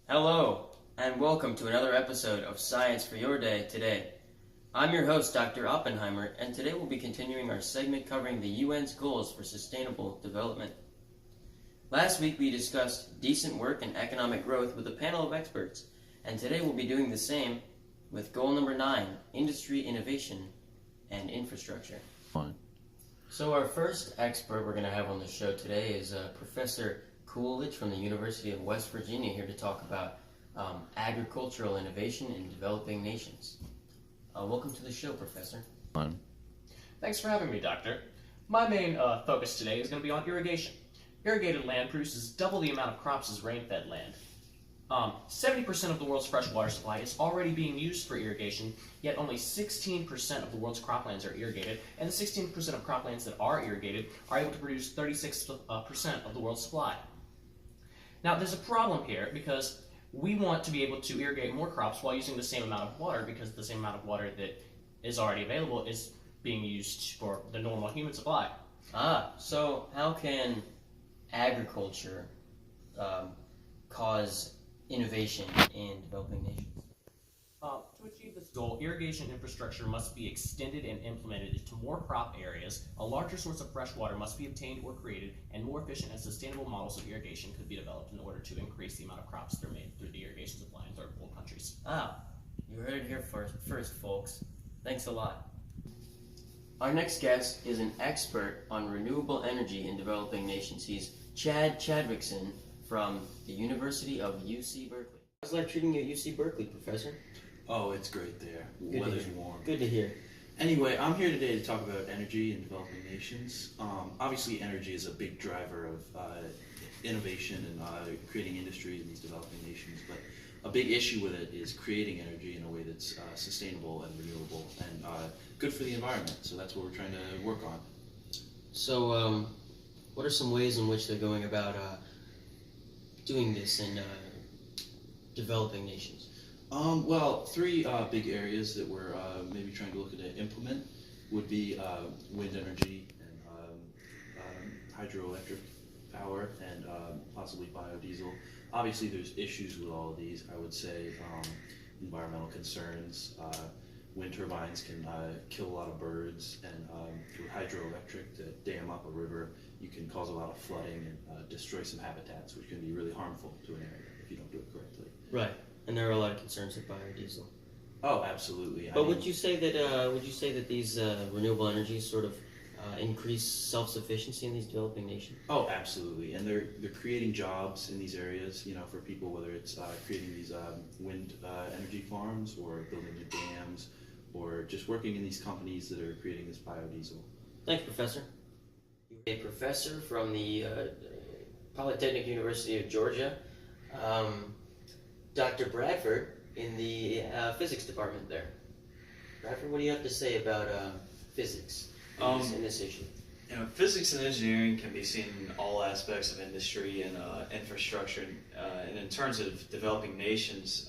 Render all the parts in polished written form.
Hello, and welcome to another episode of Science for Your Day today. I'm your host, Dr. Oppenheimer, and today we'll be continuing our segment covering the UN's goals for sustainable development. Last week we discussed decent work and economic growth with a panel of experts, and today we'll be doing the same with goal number 9, industry innovation and infrastructure. Fine. So our first expert we're going to have on the show today is Professor Coolidge from the University of West Virginia, here to talk about agricultural innovation in developing nations. Welcome to the show, Professor. Fine. Thanks for having me, Doctor. My main focus today is going to be on irrigation. Irrigated land produces double the amount of crops as rain-fed land. 70% of the world's freshwater supply is already being used for irrigation, yet only 16% of the world's croplands are irrigated, and the 16% of croplands that are irrigated are able to produce 36% of the world's supply. Now, there's a problem here because we want to be able to irrigate more crops while using the same amount of water, because the same amount of water that is already available is being used for the normal human supply. So how can agriculture cause innovation in developing nations? To achieve this goal, irrigation infrastructure must be extended and implemented into more crop areas, a larger source of fresh water must be obtained or created, and more efficient and sustainable models of irrigation could be developed in order to increase the amount of crops that are made through the irrigation supply in third world countries. You heard it here first, folks. Thanks a lot. Our next guest is an expert on renewable energy in developing nations. He's Chad Chadwickson from the University of UC Berkeley. How's life treating you at UC Berkeley, Professor? Oh, it's great there. Good Weather's to hear. warm. Good to hear. Anyway, I'm here today to talk about energy in developing nations. Obviously, energy is a big driver of innovation and creating industries in these developing nations, but a big issue with it is creating energy in a way that's sustainable and renewable and good for the environment. So that's what we're trying to work on. So, what are some ways in which they're going about doing this in developing nations? Well, three big areas that we're maybe trying to look at implement would be wind energy and hydroelectric power and possibly biodiesel. Obviously, there's issues with all of these. I would say environmental concerns. Wind turbines can kill a lot of birds, and through hydroelectric to dam up a river, you can cause a lot of flooding and destroy some habitats, which can be really harmful to an area if you don't do it correctly. Right, and there are a lot of concerns with biodiesel. Oh, absolutely. But would you say that these renewable energies sort of increase self-sufficiency in these developing nations? Oh, absolutely. And they're creating jobs in these areas, for people, whether it's creating these wind energy farms or building new dams or just working in these companies that are creating this biodiesel. Thanks, Professor. A professor from the Polytechnic University of Georgia, Dr. Bradford in the physics department there. Bradford, what do you have to say about physics in this issue? Physics and engineering can be seen in all aspects of industry and infrastructure. And in terms of developing nations,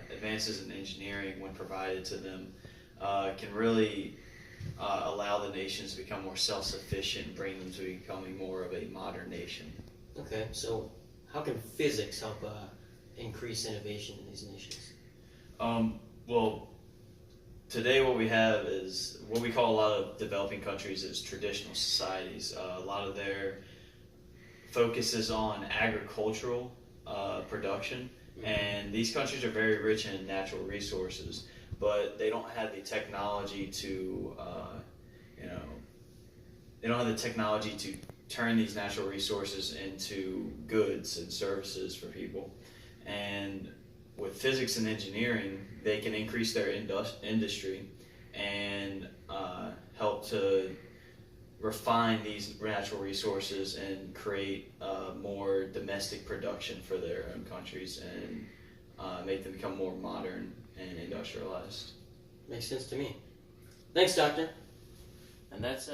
advances in engineering, when provided to them, can really allow the nations to become more self-sufficient and bring them to becoming more of a modern nation. Okay, so how can physics help increase innovation in these nations? Well, today what we have is what we call a lot of developing countries is traditional societies. A lot of their focus is on agricultural production, and these countries are very rich in natural resources, but they don't have the technology to, they don't have the technology to turn these natural resources into goods and services for people. And with physics and engineering, they can increase their industry and help to refine these natural resources and create more domestic production for their own countries and make them become more modern and industrialized. Makes sense to me. Thanks, Doctor. And that's